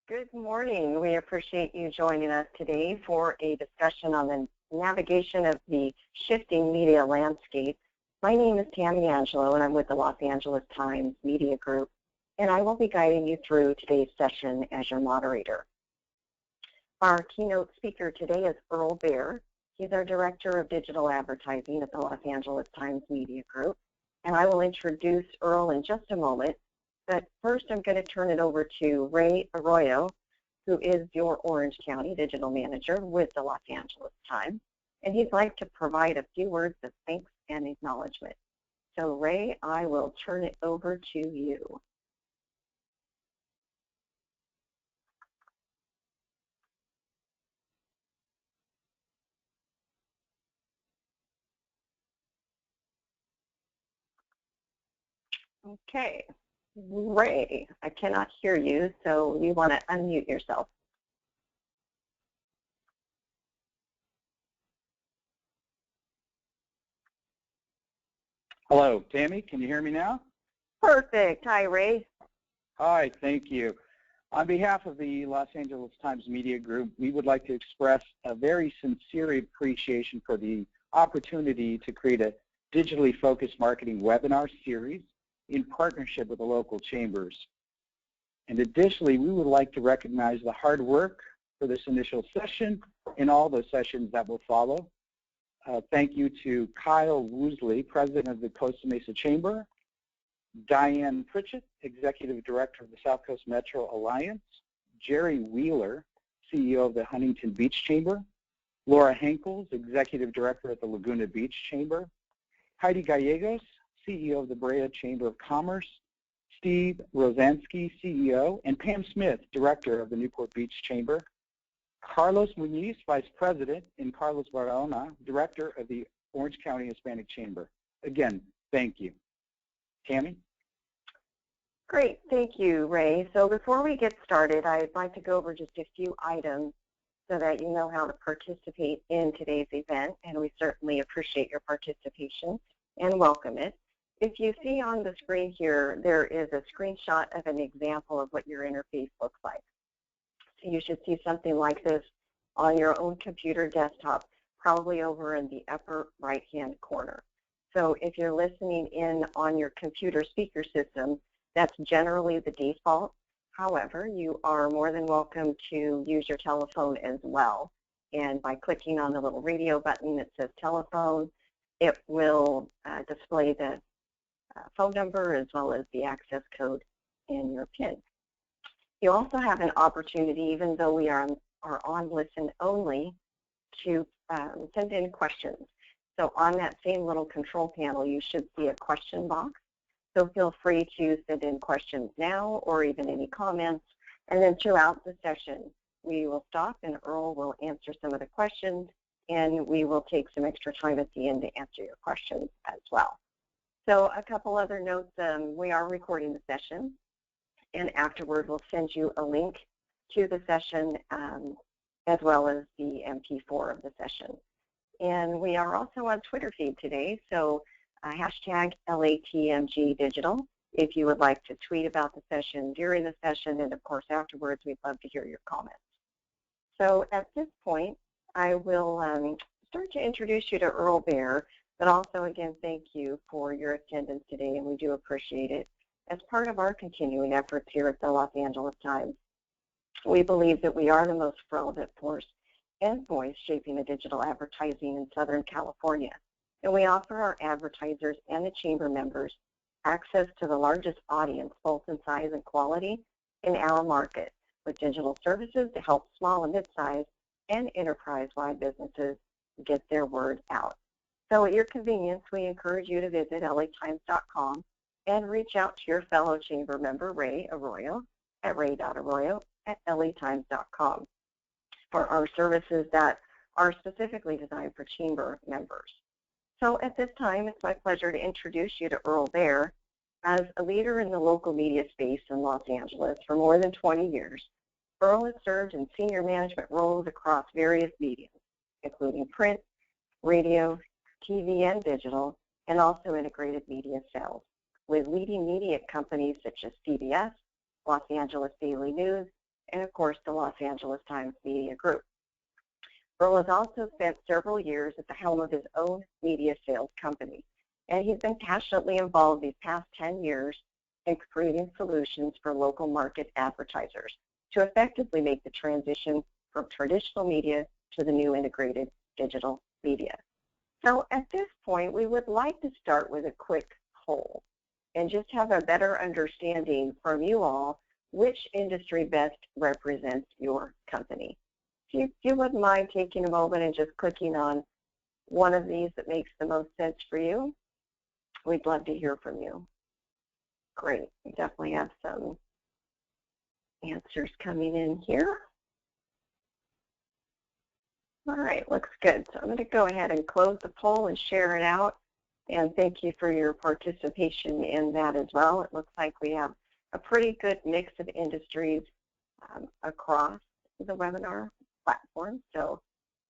Good morning. We appreciate you joining us today for a discussion on the navigation of the shifting media landscape. My name is Tammy Angelo, and I'm with the Los Angeles Times Media Group, and I will be guiding you through today's session as your moderator. Our keynote speaker today is Earl Baer. He's our Director of Digital Advertising at the Los Angeles Times Media Group, and I will introduce Earl in just a moment. But first, I'm going to turn it over to Ray Arroyo, who is your Orange County Digital Manager with the Los Angeles Times, and he'd like to provide a few words of thanks and acknowledgement. So, Ray, I will turn it over to you. Okay. Ray, I cannot hear you, so you want to unmute yourself. Hello, Tammy, can you hear me now? Perfect. Hi, Ray. Hi, thank you. On behalf of the Los Angeles Times Media Group, we would like to express a very sincere appreciation for the opportunity to create a digitally focused marketing webinar series in partnership with the local chambers. And additionally, we would like to recognize the hard work for this initial session and all the sessions that will follow. Thank you to Kyle Woosley, President of the Costa Mesa Chamber, Diane Pritchett, Executive Director of the South Coast Metro Alliance, Jerry Wheeler, CEO of the Huntington Beach Chamber, Laura Henkels, Executive Director at the Laguna Beach Chamber, Heidi Gallegos, CEO of the Brea Chamber of Commerce, Steve Rosansky, CEO, and Pam Smith, Director of the Newport Beach Chamber, Carlos Muñiz, Vice President, and Carlos Barahona, Director of the Orange County Hispanic Chamber. Again, thank you. Tammy? Great, thank you, Ray. So before we get started, I'd like to go over just a few items so that you know how to participate in today's event, and we certainly appreciate your participation and welcome it. If you see on the screen here, there is a screenshot of an example of what your interface looks like. So you should see something like this on your own computer desktop, probably over in the upper right-hand corner. So if you're listening in on your computer speaker system, that's generally the default. However, you are more than welcome to use your telephone as well. And by clicking on the little radio button that says telephone, it will display the phone number as well as the access code and your PIN. You also have an opportunity, even though we are on listen only, to send in questions. So on that same little control panel, you should see a question box. So feel free to send in questions now or even any comments. And then throughout the session, we will stop and Earl will answer some of the questions, and we will take some extra time at the end to answer your questions as well. So a couple other notes, we are recording the session, and afterward we'll send you a link to the session as well as the MP4 of the session. And we are also on Twitter feed today, so hashtag LATMG Digital if you would like to tweet about the session during the session, and of course afterwards we'd love to hear your comments. So at this point, I will start to introduce you to Earl Baer, but also again thank you for your attendance today, and we do appreciate it. As part of our continuing efforts here at the Los Angeles Times, we believe that we are the most relevant force and voice shaping the digital advertising in Southern California. And we offer our advertisers and the chamber members access to the largest audience, both in size and quality, in our market, with digital services to help small and mid-sized and enterprise-wide businesses get their word out. So at your convenience, we encourage you to visit latimes.com and reach out to your fellow chamber member, Ray Arroyo, at ray.arroyo@latimes.com for our services that are specifically designed for chamber members. So at this time, it's my pleasure to introduce you to Earl Baer. As a leader in the local media space in Los Angeles for more than 20 years, Earl has served in senior management roles across various mediums, including print, radio, TV, and digital, and also integrated media sales, with leading media companies such as CBS, Los Angeles Daily News, and of course the Los Angeles Times Media Group. Earl has also spent several years at the helm of his own media sales company, and he's been passionately involved these past 10 years in creating solutions for local market advertisers to effectively make the transition from traditional media to the new integrated digital media. So at this point, we would like to start with a quick poll and just have a better understanding from you all which industry best represents your company. If you wouldn't mind taking a moment and just clicking on one of these that makes the most sense for you, we'd love to hear from you. Great, we definitely have some answers coming in here. All right, looks good. So I'm going to go ahead and close the poll and share it out. And thank you for your participation in that as well. It looks like we have a pretty good mix of industries across the webinar platform. So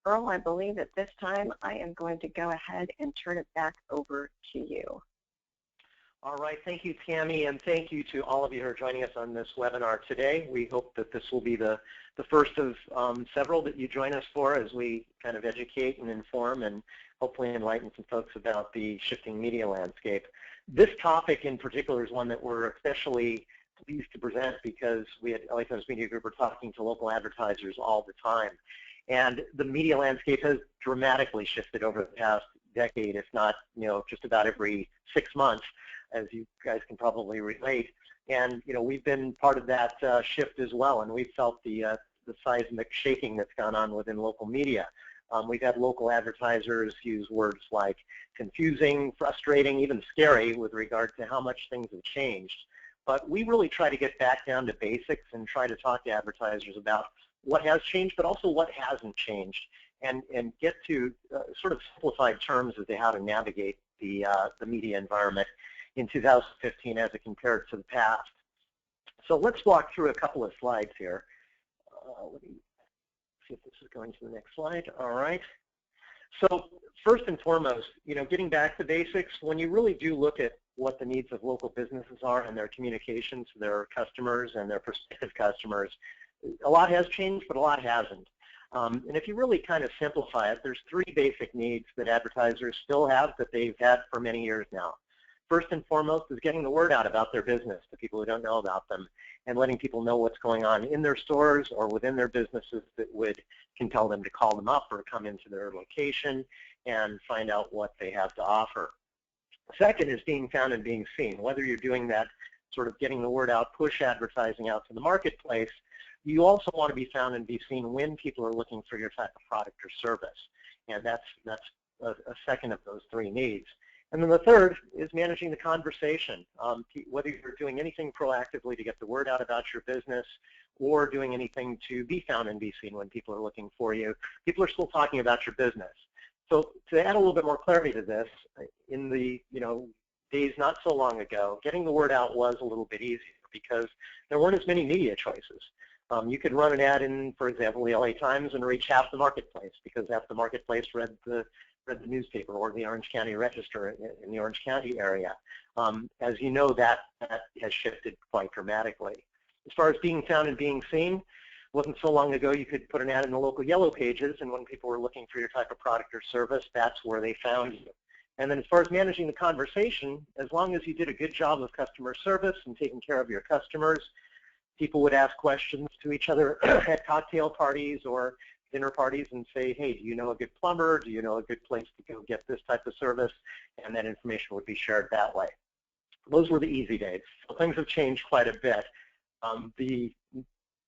Earl, I believe at this time I am going to go ahead and turn it back over to you. All right, thank you, Tammy, and thank you to all of you who are joining us on this webinar today. We hope that this will be the first of several that you join us for as we kind of educate and inform and hopefully enlighten some folks about the shifting media landscape. This topic in particular is one that we're especially pleased to present because we at LA Times Media Group are talking to local advertisers all the time. And the media landscape has dramatically shifted over the past decade, if not, just about every 6 months, as you guys can probably relate. And, we've been part of that shift as well, and we've felt the seismic shaking that's gone on within local media. We've had local advertisers use words like confusing, frustrating, even scary with regard to how much things have changed. But we really try to get back down to basics and try to talk to advertisers about what has changed, but also what hasn't changed, and get to sort of simplified terms as to how to navigate the media environment in 2015 as it compared to the past. So let's walk through a couple of slides here. Let me see if this is going to the next slide. All right. So first and foremost, getting back to basics, when you really do look at what the needs of local businesses are and their communication to their customers and their prospective customers, a lot has changed, but a lot hasn't. And if you really kind of simplify it, there's 3 basic needs that advertisers still have that they've had for many years now. First and foremost is getting the word out about their business to people who don't know about them and letting people know what's going on in their stores or within their businesses that would compel them to call them up or come into their location and find out what they have to offer. Second is being found and being seen. Whether you're doing that sort of getting the word out, push advertising out to the marketplace, you also want to be found and be seen when people are looking for your type of product or service. And that's a second of those 3 needs. And then the third is managing the conversation. Whether you're doing anything proactively to get the word out about your business or doing anything to be found and be seen when people are looking for you, people are still talking about your business. So to add a little bit more clarity to this, in the days not so long ago, getting the word out was a little bit easier because there weren't as many media choices. You could run an ad in, for example, the LA Times and reach half the marketplace because half the marketplace read the newspaper or the Orange County Register in the Orange County area. As you know, that has shifted quite dramatically. As far as being found and being seen, wasn't so long ago you could put an ad in the local yellow pages, and when people were looking for your type of product or service, that's where they found you. And then as far as managing the conversation, as long as you did a good job of customer service and taking care of your customers, people would ask questions to each other at cocktail parties or dinner parties and say, hey, do you know a good plumber? Do you know a good place to go get this type of service? And that information would be shared that way. Those were the easy days. So things have changed quite a bit.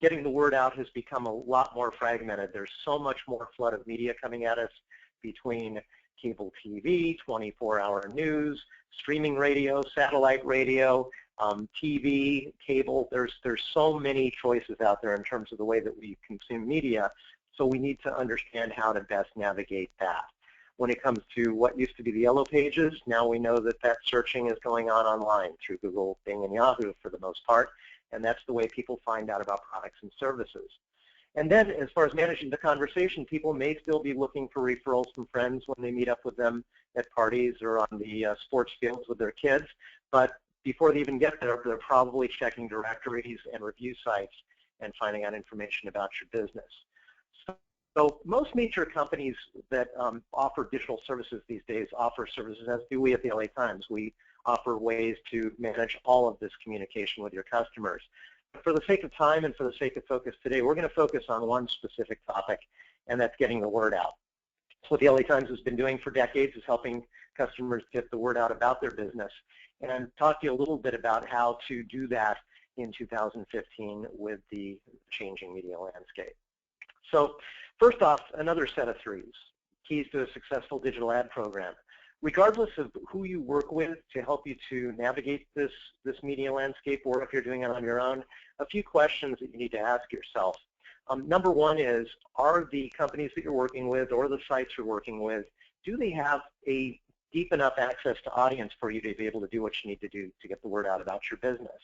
Getting the word out has become a lot more fragmented. There's so much more flood of media coming at us between cable TV, 24-hour news, streaming radio, satellite radio, TV, cable. There's so many choices out there in terms of the way that we consume media. So we need to understand how to best navigate that. When it comes to what used to be the yellow pages, now we know that that searching is going on online through Google, Bing, and Yahoo for the most part, and that's the way people find out about products and services. And then as far as managing the conversation, people may still be looking for referrals from friends when they meet up with them at parties or on the sports fields with their kids, but before they even get there, they're probably checking directories and review sites and finding out information about your business. So most major companies that offer digital services these days offer services, as do we at the LA Times. We offer ways to manage all of this communication with your customers. For the sake of time and for the sake of focus today, we're going to focus on one specific topic, and that's getting the word out. So what the LA Times has been doing for decades is helping customers get the word out about their business, and talk to you a little bit about how to do that in 2015 with the changing media landscape. So first off, another set of threes, keys to a successful digital ad program. Regardless of who you work with to help you to navigate this media landscape, or if you're doing it on your own, a few questions that you need to ask yourself. Number one is, are the companies that you're working with or the sites you're working with, do they have a deep enough access to audience for you to be able to do what you need to do to get the word out about your business?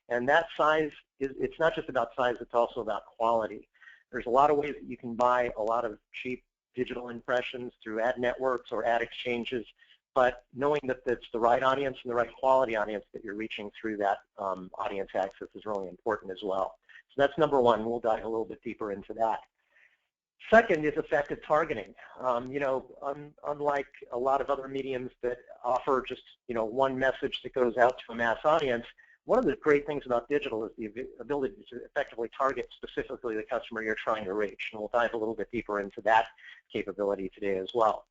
And that size, it's not just about size, it's also about quality. There's a lot of ways that you can buy a lot of cheap digital impressions through ad networks or ad exchanges, but knowing that it's the right audience and the right quality audience that you're reaching through that audience access is really important as well. So that's number one. We'll dive a little bit deeper into that. Second is effective targeting. Unlike a lot of other mediums that offer just one message that goes out to a mass audience, one of the great things about digital is the ability to effectively target specifically the customer you're trying to reach, and we'll dive a little bit deeper into that capability today as well.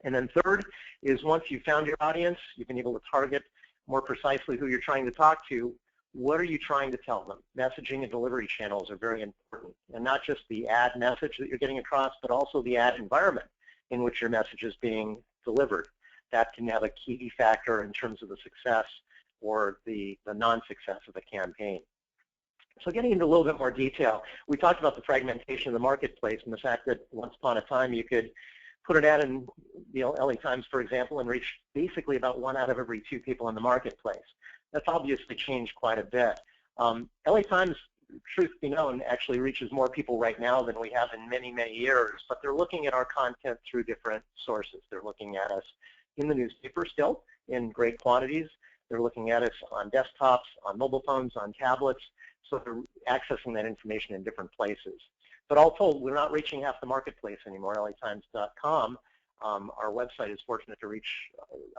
And then third is, once you've found your audience, you've been able to target more precisely who you're trying to talk to, what are you trying to tell them? Messaging and delivery channels are very important, and not just the ad message that you're getting across, but also the ad environment in which your message is being delivered. That can have a key factor in terms of the success or the non-success of the campaign. So getting into a little bit more detail, we talked about the fragmentation of the marketplace and the fact that once upon a time you could put an ad in the LA Times, for example, and reach basically about 1 out of every 2 people in the marketplace. That's obviously changed quite a bit. LA Times, truth be known, actually reaches more people right now than we have in many, many years, but they're looking at our content through different sources. They're looking at us in the newspaper still in great quantities. They're looking at us on desktops, on mobile phones, on tablets, so they're accessing that information in different places. But all told, we're not reaching half the marketplace anymore. LAtimes.com, our website is fortunate to reach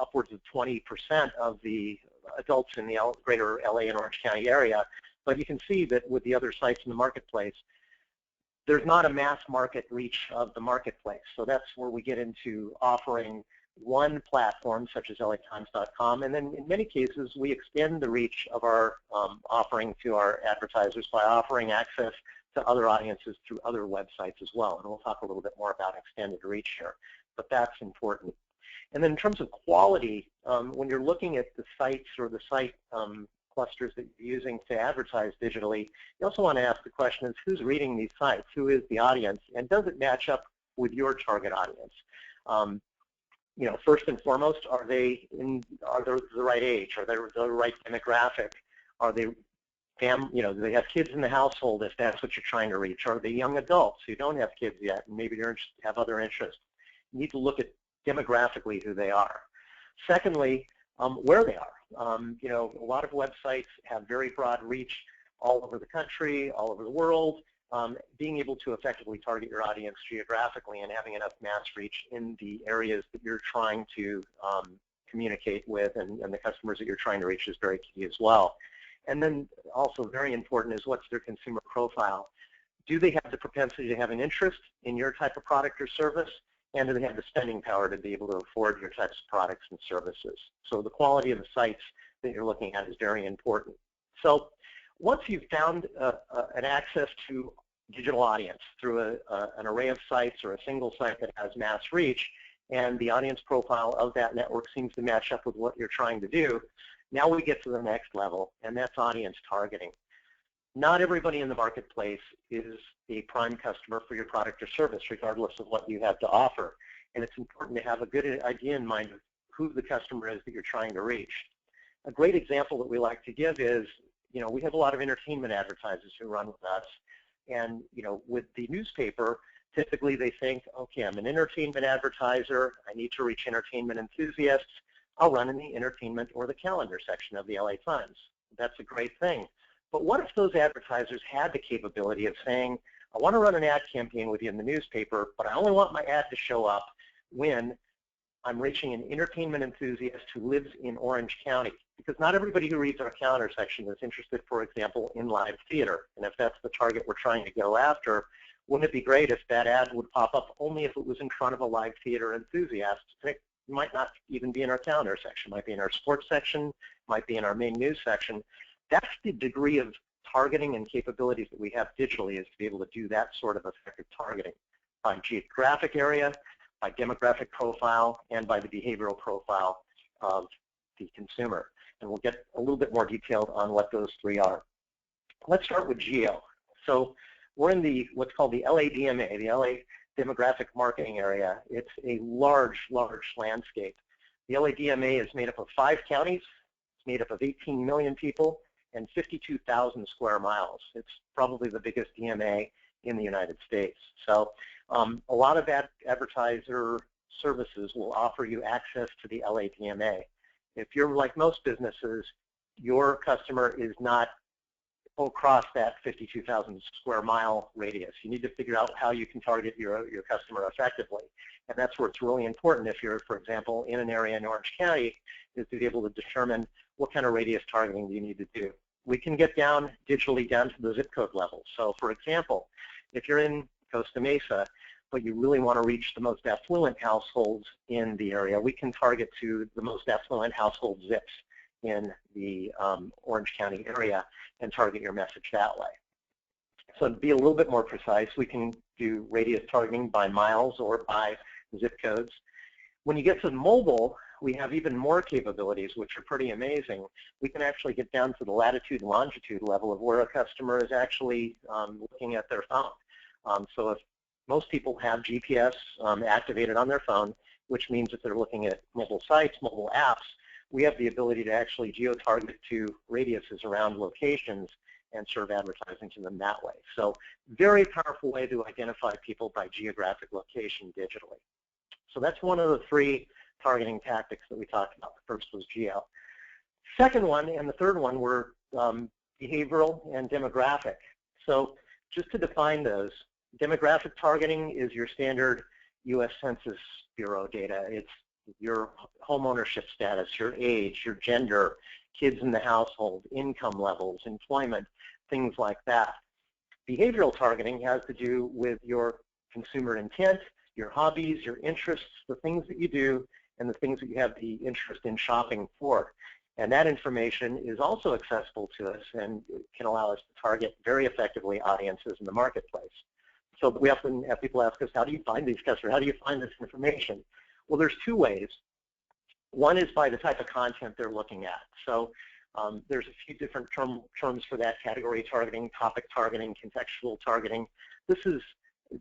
upwards of 20% of the adults in the greater LA and Orange County area. But you can see that with the other sites in the marketplace, there's not a mass market reach of the marketplace. So that's where we get into offering one platform, such as LAtimes.com, and then in many cases we extend the reach of our offering to our advertisers by offering access to other audiences through other websites as well. And we'll talk a little bit more about extended reach here, but that's important. And then in terms of quality, when you're looking at the sites or the site clusters that you're using to advertise digitally, you also want to ask the question is, who's reading these sites? Who is the audience? And does it match up with your target audience? First and foremost, are they the right age? Are they the right demographic? Are they do they have kids in the household if that's what you're trying to reach? Are they young adults who don't have kids yet and maybe they have other interests? You need to look at demographically who they are. Secondly, where they are. A lot of websites have very broad reach all over the country, all over the world. Being able to effectively target your audience geographically and having enough mass reach in the areas that you're trying to communicate with and the customers that you're trying to reach is very key as well. And then also very important is, what's their consumer profile? Do they have the propensity to have an interest in your type of product or service? And do they have the spending power to be able to afford your types of products and services? So the quality of the sites that you're looking at is very important. So once you've found an access to digital audience through an array of sites or a single site that has mass reach, and the audience profile of that network seems to match up with what you're trying to do, now we get to the next level, and that's audience targeting. Not everybody in the marketplace is a prime customer for your product or service, regardless of what you have to offer. And it's important to have a good idea in mind of who the customer is that you're trying to reach. A great example that we like to give is, we have a lot of entertainment advertisers who run with us. And, with the newspaper, typically they think, okay, I'm an entertainment advertiser. I need to reach entertainment enthusiasts. I'll run in the entertainment or the calendar section of the LA Times. That's a great thing. But what if those advertisers had the capability of saying, I want to run an ad campaign with you in the newspaper, but I only want my ad to show up when I'm reaching an entertainment enthusiast who lives in Orange County, because not everybody who reads our calendar section is interested, for example, in live theater. And if that's the target we're trying to go after, wouldn't it be great if that ad would pop up only if it was in front of a live theater enthusiast? It might not even be in our calendar section, might be in our sports section, might be in our main news section. That's the degree of targeting and capabilities that we have digitally, is to be able to do that sort of effective targeting by geographic area, by demographic profile, and by the behavioral profile of the consumer. And we'll get a little bit more detailed on what those three are. Let's start with geo. So we're in what's called the LADMA, the LA Demographic Marketing Area. It's a large, large landscape. The LADMA is made up of 5 counties. It's made up of 18 million people and 52,000 square miles. It's probably the biggest DMA in the United States. So a lot of advertiser services will offer you access to the LADMA. If you're like most businesses, your customer is not across that 52,000 square mile radius. You need to figure out how you can target your customer effectively. And that's where it's really important, if you're, for example, in an area in Orange County, is to be able to determine what kind of radius targeting you need to do. We can get down digitally down to the zip code level. So for example, if you're in Costa Mesa, but you really want to reach the most affluent households in the area, we can target to the most affluent household zips in the Orange County area and target your message that way. So to be a little bit more precise, we can do radius targeting by miles or by zip codes. When you get to mobile, we have even more capabilities, which are pretty amazing. We can actually get down to the latitude and longitude level of where a customer is actually looking at their phone. So if most people have GPS activated on their phone, which means that they're looking at mobile sites, mobile apps, we have the ability to actually geo-target to radiuses around locations and serve advertising to them that way. So very powerful way to identify people by geographic location digitally. So that's one of the 3 targeting tactics that we talked about. The first was geo. Second one and the third one were behavioral and demographic. So just to define those, demographic targeting is your standard U.S. Census Bureau data. It's your home ownership status, your age, your gender, kids in the household, income levels, employment, things like that. Behavioral targeting has to do with your consumer intent, your hobbies, your interests, the things that you do, and the things that you have the interest in shopping for. And that information is also accessible to us and can allow us to target very effectively audiences in the marketplace. So we often have people ask us, how do you find these customers? How do you find this information? Well, there's 2 ways. One is by the type of content they're looking at. So there's a few different terms for that: category targeting, topic targeting, contextual targeting. This is,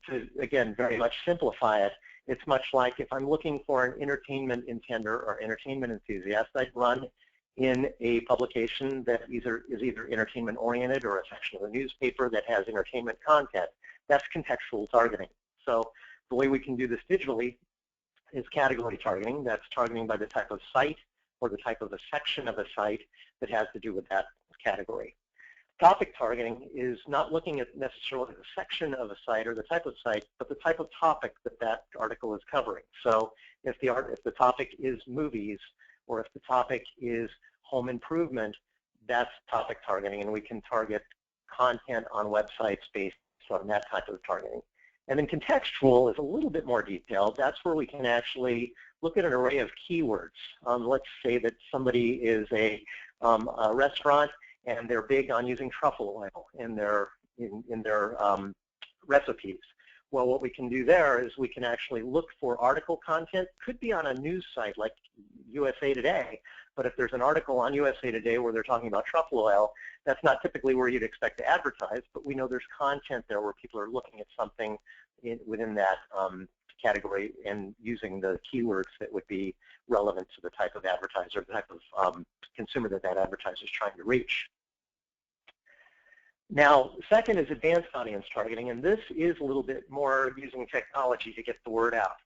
to again very much simplify it, it's much like if I'm looking for an entertainment intender or entertainment enthusiast, I'd run in a publication that is either entertainment oriented or a section of the newspaper that has entertainment content. That's contextual targeting. So the way we can do this digitally is category targeting. That's targeting by the type of site or the type of a section of a site that has to do with that category. Topic targeting is not looking at necessarily the section of a site or the type of site, but the type of topic that that article is covering. So if the topic is movies, or if the topic is home improvement, that's topic targeting, and we can target content on websites based on that type of targeting. And then contextual is a little bit more detailed. That's where we can actually look at an array of keywords. Let's say that somebody is a restaurant and they're big on using truffle oil in their recipes. Well, what we can do there is we can actually look for article content. Could be on a news site like USA Today, but if there's an article on USA Today where they're talking about truffle oil, that's not typically where you'd expect to advertise, but we know there's content there where people are looking at something within that category and using the keywords that would be relevant to the type of advertiser, the type of consumer that that advertiser is trying to reach. Now, second is advanced audience targeting, and this is a little bit more using technology to get the word out.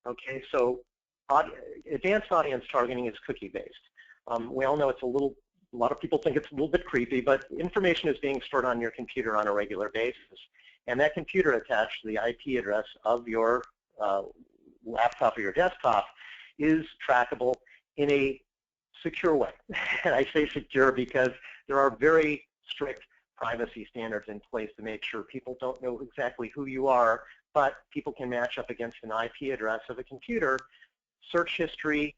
Okay, so advanced audience targeting is cookie-based. We all know it's a little a lot of people think it's a little bit creepy, but information is being stored on your computer on a regular basis. And that computer attached to the IP address of your laptop or your desktop is trackable in a secure way. And I say secure because there are very strict privacy standards in place to make sure people don't know exactly who you are, but people can match up against an IP address of a computer, search history,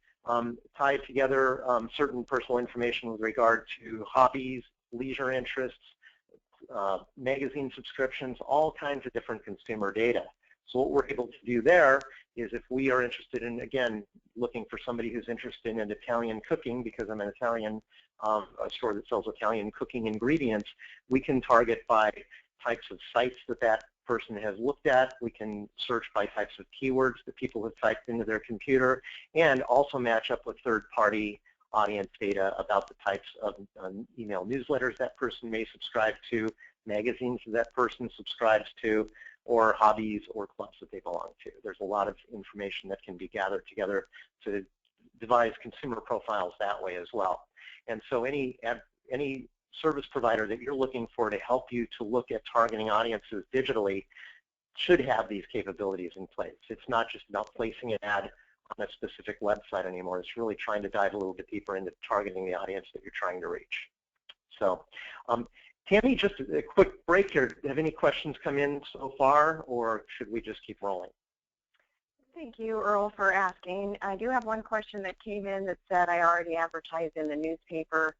tie together certain personal information with regard to hobbies, leisure interests, magazine subscriptions, all kinds of different consumer data. So what we're able to do there is if we are interested in, again, looking for somebody who's interested in Italian cooking, because I'm an Italian, a store that sells Italian cooking ingredients, we can target by types of sites that that person has looked at. We can search by types of keywords that people have typed into their computer, and also match up with third-party audience data about the types of email newsletters that person may subscribe to, magazines that person subscribes to, or hobbies or clubs that they belong to. There's a lot of information that can be gathered together to devise consumer profiles that way as well. And so any service provider that you're looking for to help you to look at targeting audiences digitally should have these capabilities in place. It's not just about placing an ad on a specific website anymore. It's really trying to dive a little bit deeper into targeting the audience that you're trying to reach. So, Tammy, just a quick break here. Have any questions come in so far, or should we just keep rolling? Thank you, Earl, for asking. I do have one question that came in that said, I already advertised in the newspaper,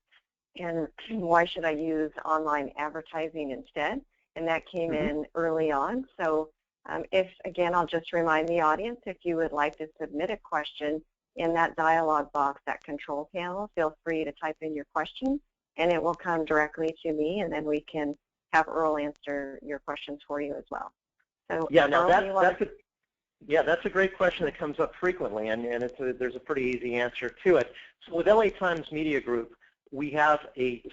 and why should I use online advertising instead? And that came in early on. So again, I'll just remind the audience, if you would like to submit a question in that dialog box, that control panel, feel free to type in your question, and it will come directly to me, and then we can have Earl answer your questions for you as well. So yeah, now that's a great question that comes up frequently, and there's a pretty easy answer to it. So with LA Times Media Group, we have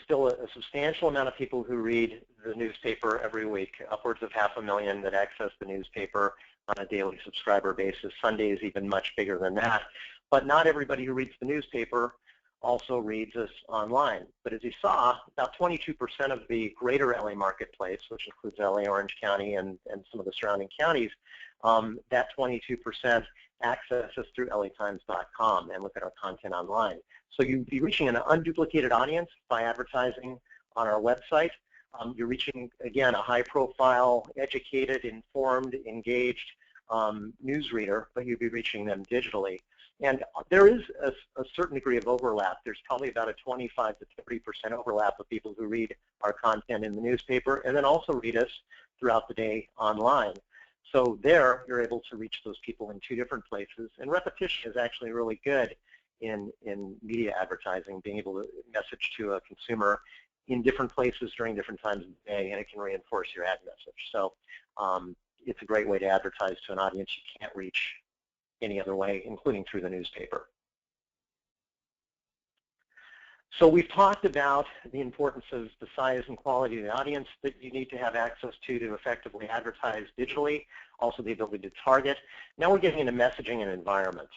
still a substantial amount of people who read the newspaper every week, upwards of 500,000 that access the newspaper on a daily subscriber basis. Sunday is even much bigger than that. But not everybody who reads the newspaper also reads us online. But as you saw, about 22% of the greater LA marketplace, which includes LA, Orange County, and some of the surrounding counties, that 22% access us through latimes.com and look at our content online. So you'd be reaching an unduplicated audience by advertising on our website. You're reaching, again, a high-profile, educated, informed, engaged newsreader, but you'd be reaching them digitally. And there is a certain degree of overlap. There's probably about a 25 to 30% overlap of people who read our content in the newspaper and then also read us throughout the day online. So there, you're able to reach those people in two different places. And repetition is actually really good in media advertising, being able to message to a consumer in different places during different times of the day, and it can reinforce your ad message. So it's a great way to advertise to an audience you can't reach any other way, including through the newspaper. So we've talked about the importance of the size and quality of the audience that you need to have access to effectively advertise digitally, also the ability to target. Now we're getting into messaging and environments.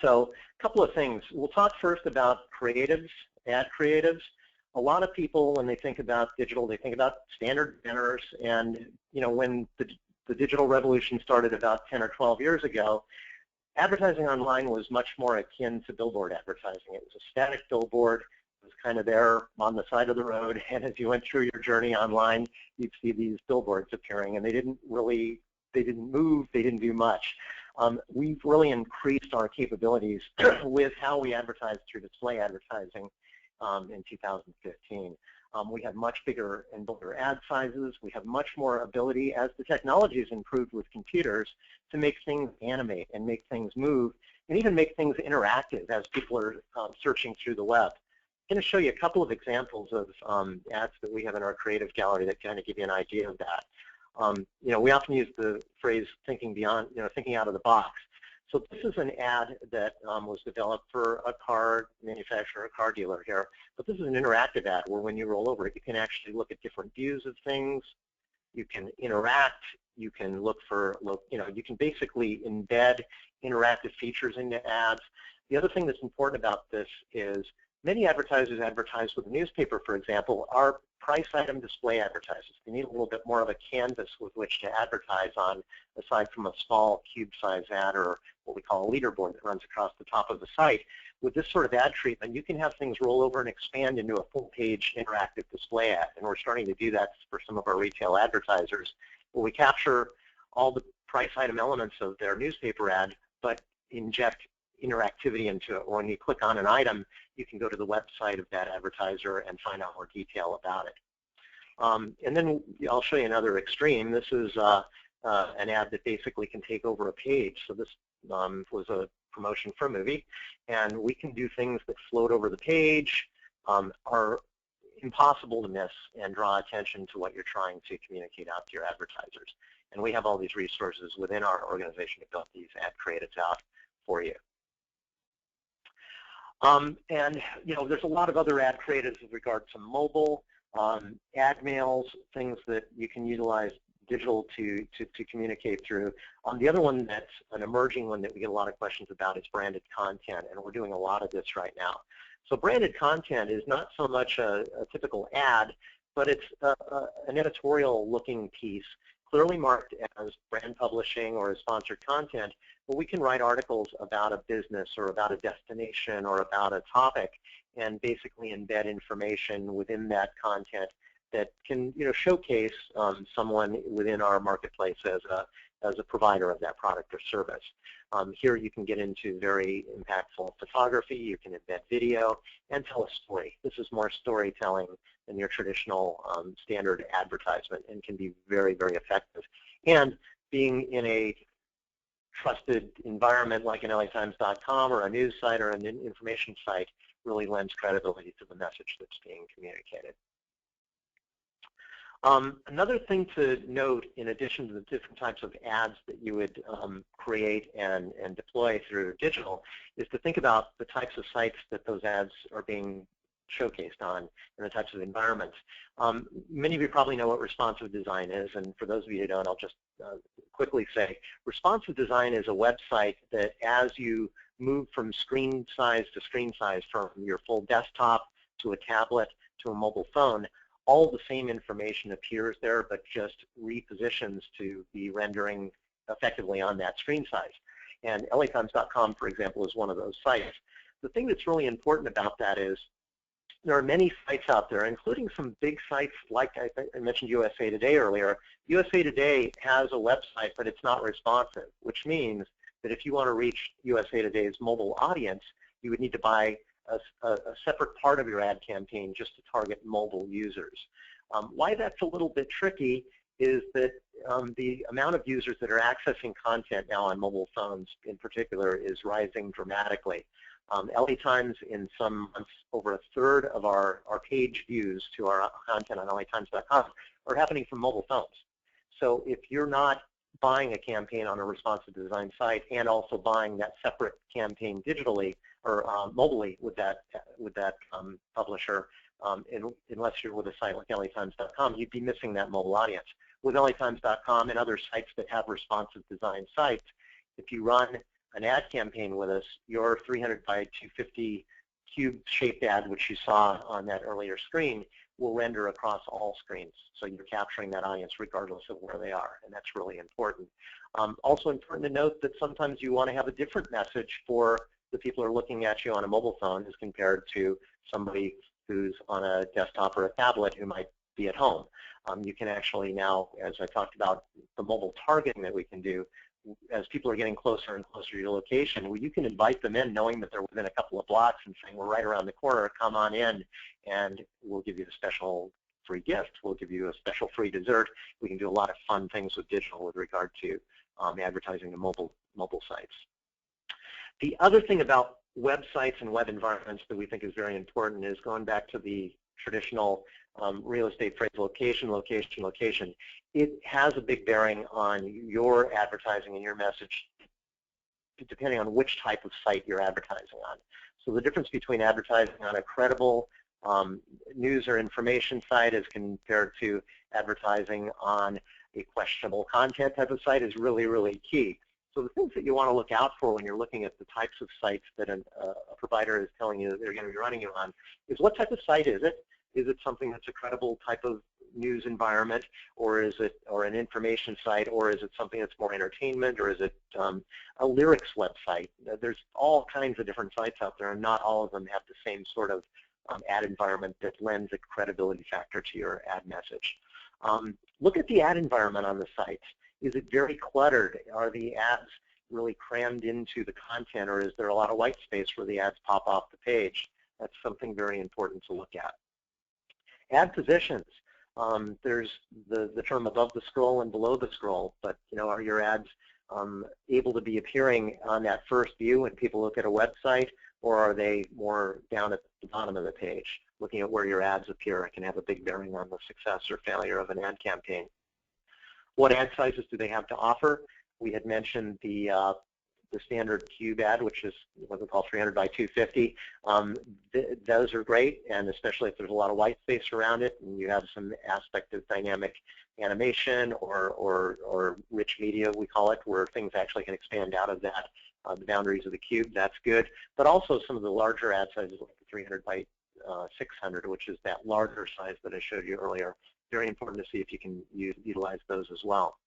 So a couple of things. We'll talk first about creatives, ad creatives. A lot of people, when they think about digital, they think about standard banners. And you know, when the digital revolution started about 10 or 12 years ago, advertising online was much more akin to billboard advertising. It was a static billboard. It was kind of there on the side of the road, and as you went through your journey online, you'd see these billboards appearing, and they didn't move, they didn't do much. We've really increased our capabilities with how we advertise through display advertising in 2015. We have much bigger and bolder ad sizes. We have much more ability, as the technology has improved with computers, to make things animate and make things move, and even make things interactive as people are searching through the web. I'm going to show you a couple of examples of ads that we have in our creative gallery that kind of give you an idea of that. You know, we often use the phrase thinking beyond, thinking out of the box. So this is an ad that was developed for a car manufacturer, a car dealer here. But this is an interactive ad where when you roll over it, you can actually look at different views of things. You can interact. You can look for, you can basically embed interactive features into ads. The other thing that's important about this is Many advertisers advertise with a newspaper, for example, are price item display advertisers. They need a little bit more of a canvas with which to advertise on, aside from a small cube-size ad or what we call a leaderboard that runs across the top of the site. With this sort of ad treatment, you can have things roll over and expand into a full-page interactive display ad, and we're starting to do that for some of our retail advertisers, where we capture all the price item elements of their newspaper ad, but inject interactivity into it. When you click on an item, you can go to the website of that advertiser and find out more detail about it. And then I'll show you another extreme. This is an ad that basically can take over a page. So this was a promotion for a movie, and we can do things that float over the page, are impossible to miss, and draw attention to what you're trying to communicate out to your advertisers. And we have all these resources within our organization to build these ad creatives out for you. And there's a lot of other ad creatives with regard to mobile, ad mails, things that you can utilize digital to communicate through. The other one that's an emerging one that we get a lot of questions about is branded content, and we're doing a lot of this right now. So branded content is not so much a typical ad, but it's an editorial-looking piece, clearly marked as brand publishing or as sponsored content, but we can write articles about a business or about a destination or about a topic and basically embed information within that content that can showcase someone within our marketplace as a provider of that product or service. Here you can get into very impactful photography, you can embed video, and tell a story. This is more storytelling than your traditional standard advertisement, and can be very, very effective. And being in a trusted environment like an LAtimes.com or a news site or an information site really lends credibility to the message that's being communicated. Another thing to note, in addition to the different types of ads that you would create and deploy through digital, is to think about the types of sites that those ads are being showcased on and the types of environments. Many of you probably know what responsive design is, and for those of you who don't, I'll just quickly say responsive design is a website that, as you move from screen size to screen size, from your full desktop to a tablet to a mobile phone, all the same information appears there, but just repositions to be rendering effectively on that screen size. And LAtimes.com, for example, is one of those sites. The thing that's really important about that is there are many sites out there, including some big sites like I mentioned USA Today earlier. USA Today has a website, but it's not responsive, which means that if you want to reach USA Today's mobile audience, you would need to buy a separate part of your ad campaign just to target mobile users. Why that's a little bit tricky is that the amount of users that are accessing content now on mobile phones in particular is rising dramatically. LA Times, in some months, over a third of our page views to our content on LAtimes.com are happening from mobile phones. So if you're not buying a campaign on a responsive design site and also buying that separate campaign digitally or mobilely with that publisher, unless you're with a site like LAtimes.com, you'd be missing that mobile audience. With LAtimes.com and other sites that have responsive design sites, if you run an ad campaign with us, your 300 by 250 cube-shaped ad, which you saw on that earlier screen, will render across all screens. So you're capturing that audience regardless of where they are, and that's really important. Also important to note that sometimes you want to have a different message for the people who are looking at you on a mobile phone as compared to somebody who's on a desktop or a tablet who might be at home. You can actually now, as I talked about, the mobile targeting that we can do, as people are getting closer and closer to your location, you can invite them in knowing that they're within a couple of blocks and saying, we're right around the corner, come on in, and we'll give you a special free gift. We'll give you a special free dessert. We can do a lot of fun things with digital with regard to advertising to mobile sites. The other thing about websites and web environments that we think is very important is going back to the traditional real estate phrase, location, location, location. It has a big bearing on your advertising and your message depending on which type of site you're advertising on. So the difference between advertising on a credible news or information site as compared to advertising on a questionable content type of site is really, really key. So the things that you want to look out for when you're looking at the types of sites that a provider is telling you that they're going to be running you on is what type of site is it? Is it something that's a credible type of news environment, or is it an information site, or is it something that's more entertainment, or is it a lyrics website? There's all kinds of different sites out there, and not all of them have the same sort of ad environment that lends a credibility factor to your ad message. Look at the ad environment on the site. Is it very cluttered? Are the ads really crammed into the content, or is there a lot of white space where the ads pop off the page? That's something very important to look at. Ad positions. There's the term above the scroll and below the scroll, but are your ads able to be appearing on that first view when people look at a website, or are they more down at the bottom of the page? Looking at where your ads appear, it can have a big bearing on the success or failure of an ad campaign. What ad sizes do they have to offer? We had mentioned the standard cube ad, which is what we call 300 by 250. Those are great, and especially if there's a lot of white space around it and you have some aspect of dynamic animation or rich media, we call it, where things actually can expand out of that, the boundaries of the cube. That's good. But also some of the larger ad sizes, like the 300 by 600, which is that larger size that I showed you earlier. Very important to see if you can utilize those as well.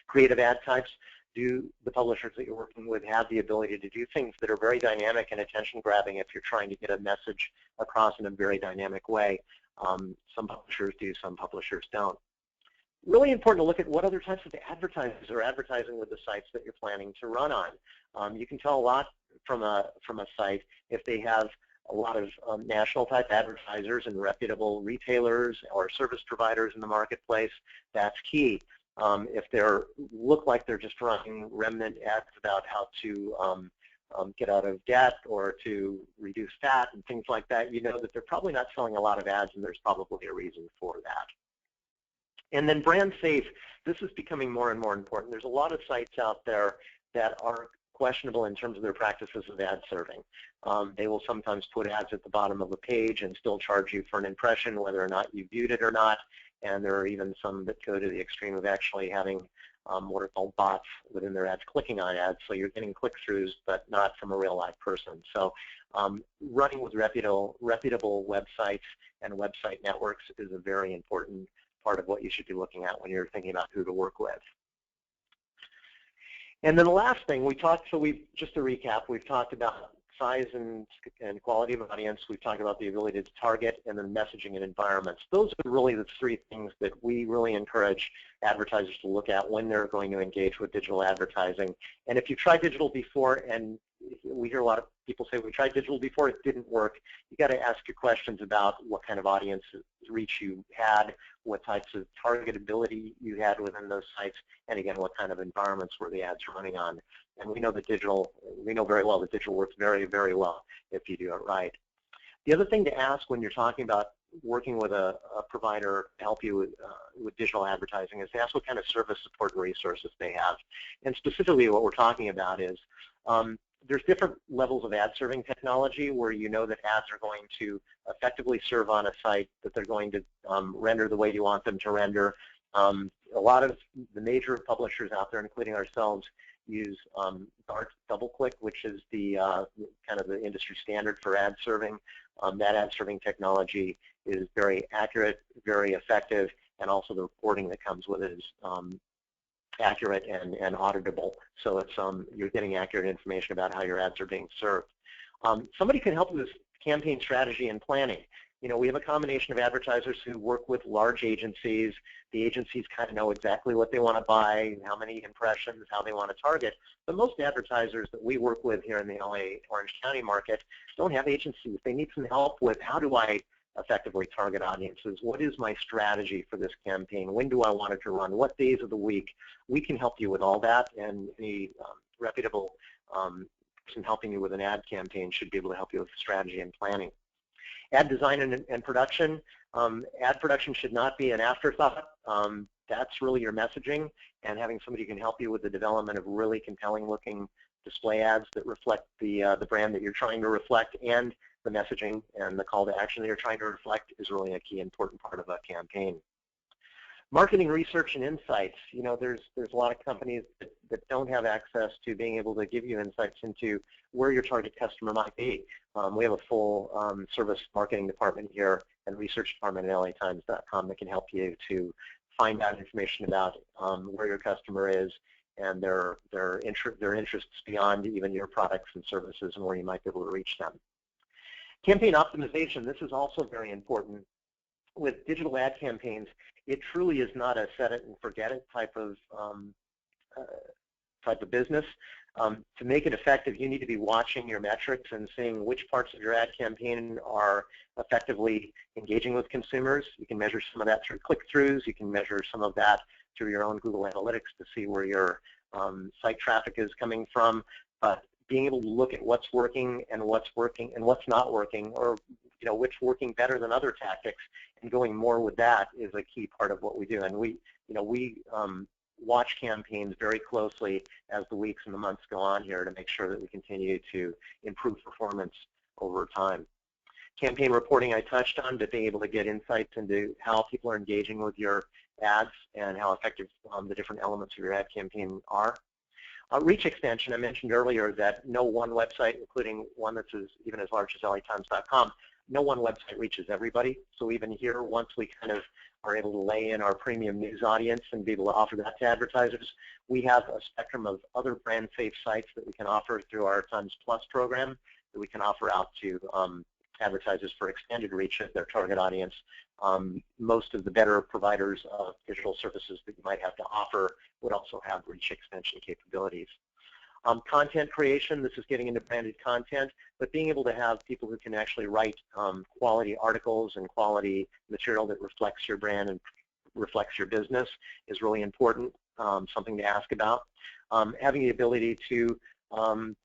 Creative ad types. Do the publishers that you're working with have the ability to do things that are very dynamic and attention-grabbing if you're trying to get a message across in a very dynamic way? Some publishers do, some publishers don't. Really important to look at what other types of advertisers are advertising with the sites that you're planning to run on. You can tell a lot from a site if they have a lot of national type advertisers and reputable retailers or service providers in the marketplace. That's key. If they look like they're just running remnant ads about how to get out of debt or to reduce fat and things like that, you know that they're probably not selling a lot of ads, and there's probably a reason for that. And then brand safe. This is becoming more and more important. There's a lot of sites out there that are questionable in terms of their practices of ad serving. They will sometimes put ads at the bottom of a page and still charge you for an impression, whether or not you viewed it or not. And there are even some that go to the extreme of actually having what are called bots within their ads clicking on ads. So you're getting click-throughs, but not from a real live person. So running with reputable websites and website networks is a very important part of what you should be looking at when you're thinking about who to work with. And then the last thing just to recap, we've talked about size and quality of audience. We've talked about the ability to target, and then messaging and environments. Those are really the three things that we really encourage advertisers to look at when they're going to engage with digital advertising. And if you've tried digital before, and we hear a lot of people say, we tried digital before, it didn't work, you got to ask your questions about what kind of audience reach you had, what types of targetability you had within those sites, and again, what kind of environments were the ads running on. And we know very well that digital works very, very well if you do it right. The other thing to ask when you're talking about working with a provider to help you with digital advertising is to ask what kind of service support and resources they have. And specifically what we're talking about is there's different levels of ad serving technology where you know that ads are going to effectively serve on a site, that they're going to render the way you want them to render. A lot of the major publishers out there, including ourselves, use Dart DoubleClick, which is the kind of the industry standard for ad serving. That ad serving technology is very accurate, very effective, and also the reporting that comes with it is accurate and auditable. So it's you're getting accurate information about how your ads are being served. Somebody can help with this campaign strategy and planning. You know, we have a combination of advertisers who work with large agencies. The agencies kind of know exactly what they want to buy, how many impressions, how they want to target. But most advertisers that we work with here in the LA Orange County market don't have agencies. They need some help with how do I effectively target audiences? What is my strategy for this campaign? When do I want it to run? What days of the week? We can help you with all that, and any reputable person helping you with an ad campaign should be able to help you with strategy and planning. Ad design and production. Ad production should not be an afterthought. That's really your messaging, and having somebody who can help you with the development of really compelling looking display ads that reflect the brand that you're trying to reflect, and the messaging and the call to action that you're trying to reflect is really a key important part of a campaign. Marketing research and insights. You know, there's a lot of companies that don't have access to being able to give you insights into where your target customer might be. We have a full service marketing department here and research department at LAtimes.com that can help you to find out information about where your customer is and their interests beyond even your products and services and where you might be able to reach them. Campaign optimization, this is also very important. With digital ad campaigns, it truly is not a set it and forget it type of business. To make it effective, you need to be watching your metrics and seeing which parts of your ad campaign are effectively engaging with consumers. You can measure some of that through click-throughs. You can measure some of that through your own Google Analytics to see where your site traffic is coming from. But being able to look at what's working and what's not working, or which working better than other tactics, and going more with that is a key part of what we do. And we watch campaigns very closely as the weeks and the months go on here to make sure that we continue to improve performance over time. Campaign reporting I touched on, but being able to get insights into how people are engaging with your ads and how effective the different elements of your ad campaign are. Reach extension, I mentioned earlier that no one website, including one that's even as large as LAtimes.com, no one website reaches everybody. So even here, once we kind of are able to lay in our premium news audience and be able to offer that to advertisers, we have a spectrum of other brand safe sites that we can offer through our Times Plus program that we can offer out to advertisers for expanded reach of their target audience. Most of the better providers of digital services that you might have to offer would also have reach extension capabilities. Content creation, this is getting into branded content, but being able to have people who can actually write quality articles and quality material that reflects your brand and reflects your business is really important, something to ask about. Having the ability to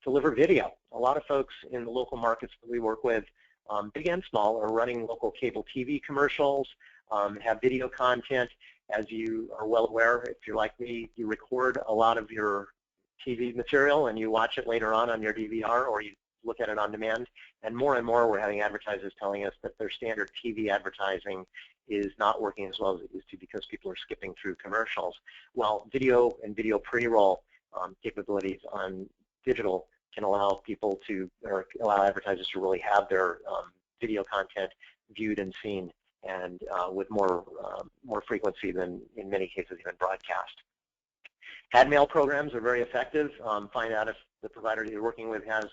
deliver video. A lot of folks in the local markets that we work with, big and small, are running local cable TV commercials, have video content. As you are well aware, if you're like me, you record a lot of your TV material and you watch it later on your DVR, or you look at it on demand. And more we're having advertisers telling us that their standard TV advertising is not working as well as it used to because people are skipping through commercials. Well, video and video pre-roll capabilities on digital can allow people to, or allow advertisers to really have their video content viewed and seen, and with more frequency than in many cases even broadcast. Ad mail programs are very effective. Find out if the provider you're working with has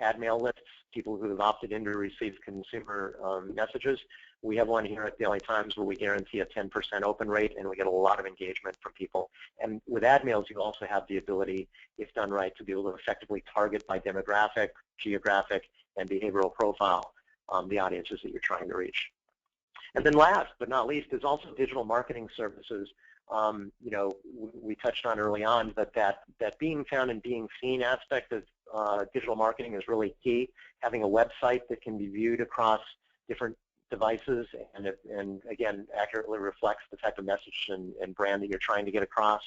ad mail lists, people who have opted in to receive consumer messages. We have one here at the LA Times where we guarantee a 10% open rate, and we get a lot of engagement from people. And with ad mails, you also have the ability, if done right, to be able to effectively target by demographic, geographic, and behavioral profile the audiences that you're trying to reach. And then last but not least is also digital marketing services. We touched on early on, but that being found and being seen aspect of digital marketing is really key. Having a website that can be viewed across different devices and again, accurately reflects the type of message and brand that you're trying to get across.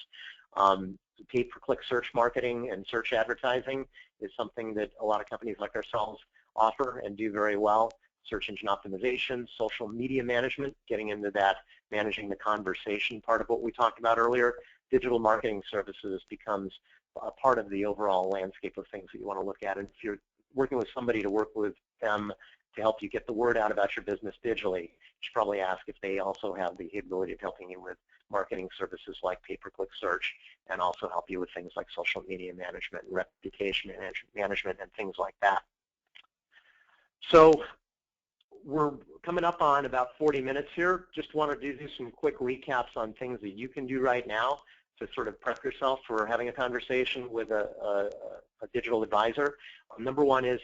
Pay-per-click search marketing and search advertising is something that a lot of companies like ourselves offer and do very well. Search engine optimization, social media management, getting into that, managing the conversation part of what we talked about earlier. Digital marketing services becomes a part of the overall landscape of things that you want to look at. And if you're working with somebody to work with them to help you get the word out about your business digitally, you should probably ask if they also have the ability of helping you with marketing services like pay-per-click search, and also help you with things like social media management and reputation management and things like that. So we're coming up on about 40 minutes here. Just want to do some quick recaps on things that you can do right now to sort of prep yourself for having a conversation with a digital advisor. Number one is,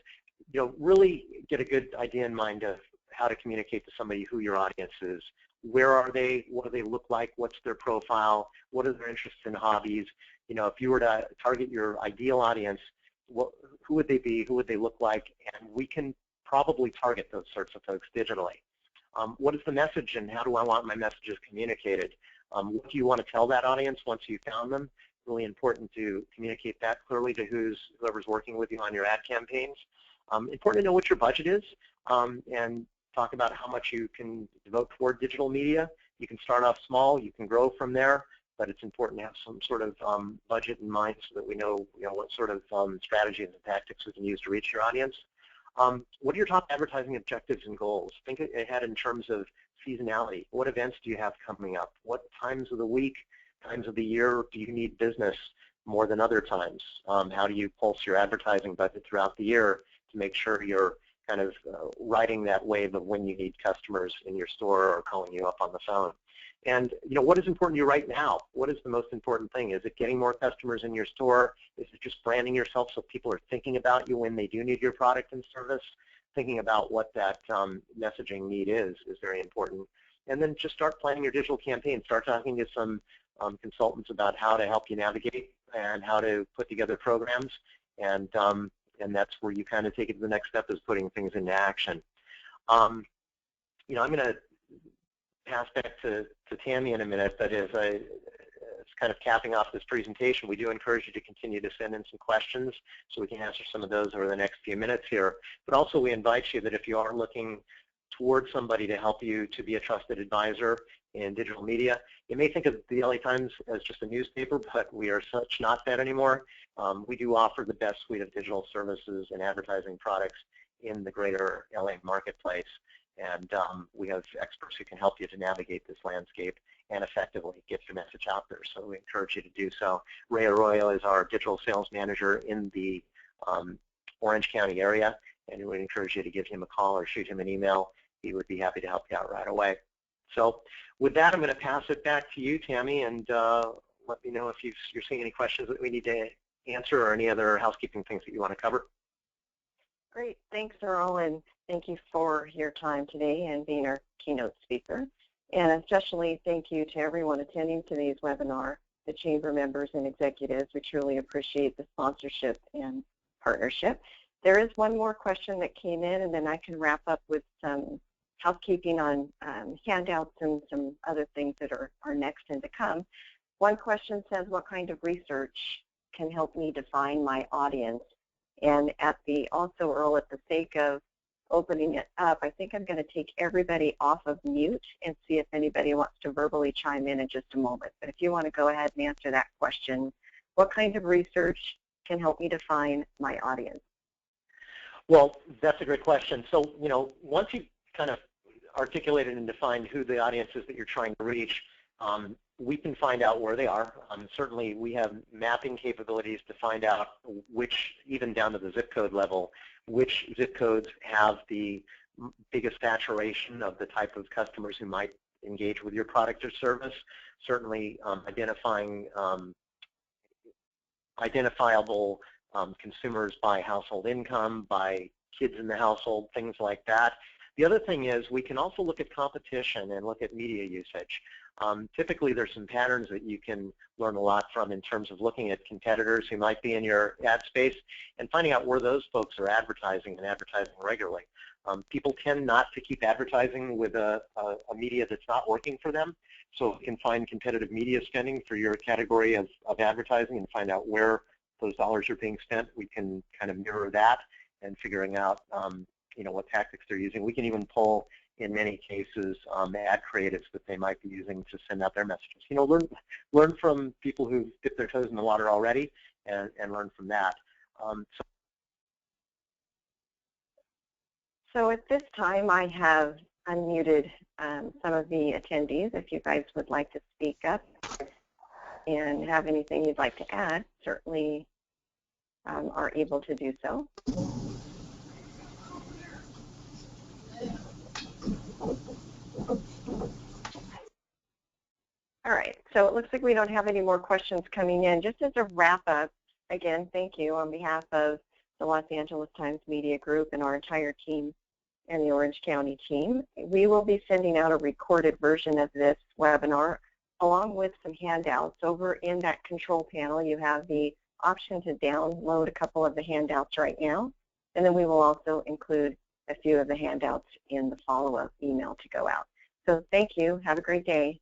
really get a good idea in mind of how to communicate to somebody who your audience is. Where are they? What do they look like? What's their profile? What are their interests and hobbies? If you were to target your ideal audience, who would they be? Who would they look like? And we can probably target those sorts of folks digitally. What is the message, and how do I want my messages communicated? What do you want to tell that audience once you've found them? Really important to communicate that clearly to whoever's working with you on your ad campaigns. Important to know what your budget is, and talk about how much you can devote toward digital media. You can start off small, you can grow from there. but it's important to have some sort of budget in mind so that we know, what sort of strategies and tactics we can use to reach your audience. What are your top advertising objectives and goals? Think ahead in terms of seasonality. What events do you have coming up? What times of the week, times of the year do you need business more than other times? How do you pulse your advertising budget throughout the year to make sure you're kind of riding that wave of when you need customers in your store or calling you up on the phone? And what is important to you right now? What is the most important thing? Is it getting more customers in your store? Is it just branding yourself so people are thinking about you when they do need your product and service? Thinking about what that messaging need is very important. And then just start planning your digital campaign. Start talking to some consultants about how to help you navigate and how to put together programs. And that's where you kind of take it to the next step, is putting things into action. I'm going to pass back to Tammy in a minute, but as it's kind of capping off this presentation, we do encourage you to continue to send in some questions so we can answer some of those over the next few minutes here. But also we invite you that if you are looking towards somebody to help you to be a trusted advisor in digital media, you may think of the LA Times as just a newspaper, but we are such not that anymore. We do offer the best suite of digital services and advertising products in the greater LA marketplace. And we have experts who can help you to navigate this landscape and effectively get your message out there. So we encourage you to do so. Ray Arroyo is our digital sales manager in the Orange County area, and we would encourage you to give him a call or shoot him an email. He would be happy to help you out right away. So with that, I'm going to pass it back to you, Tammy, and let me know if you're seeing any questions that we need to answer or any other housekeeping things that you want to cover. Great. Thanks, Earl, and thank you for your time today and being our keynote speaker. And especially thank you to everyone attending today's webinar, the Chamber members and executives. We truly appreciate the sponsorship and partnership. There is one more question that came in, and then I can wrap up with some housekeeping on handouts and some other things that are next and to come. One question says, what kind of research can help me define my audience? And also, Earl, at the sake of opening it up, I think I'm going to take everybody off of mute and see if anybody wants to verbally chime in just a moment. But if you want to go ahead and answer that question, what kind of research can help me define my audience? Well, that's a great question. So, once you kind of articulated and defined who the audience is that you're trying to reach, we can find out where they are. Certainly, we have mapping capabilities to find out which, even down to the zip code level, which zip codes have the biggest saturation of the type of customers who might engage with your product or service. Certainly, identifying identifiable consumers by household income, by kids in the household, things like that. The other thing is we can also look at competition and look at media usage. Typically, there's some patterns that you can learn a lot from in terms of looking at competitors who might be in your ad space and finding out where those folks are advertising and advertising regularly. People tend not to keep advertising with a media that's not working for them, so you can find competitive media spending for your category of advertising and find out where those dollars are being spent. We can kind of mirror that and figuring out what tactics they're using. We can even pull, in many cases, ad creatives that they might be using to send out their messages. Learn from people who've dipped their toes in the water already and learn from that. So at this time, I have unmuted some of the attendees. If you guys would like to speak up and have anything you'd like to add, certainly are able to do so. All right, so it looks like we don't have any more questions coming in. Just as a wrap up, again, thank you on behalf of the Los Angeles Times Media Group and our entire team and the Orange County team. We will be sending out a recorded version of this webinar along with some handouts. Over in that control panel, you have the option to download a couple of the handouts right now, and then we will also include a few of the handouts in the follow-up email to go out. So thank you. Have a great day.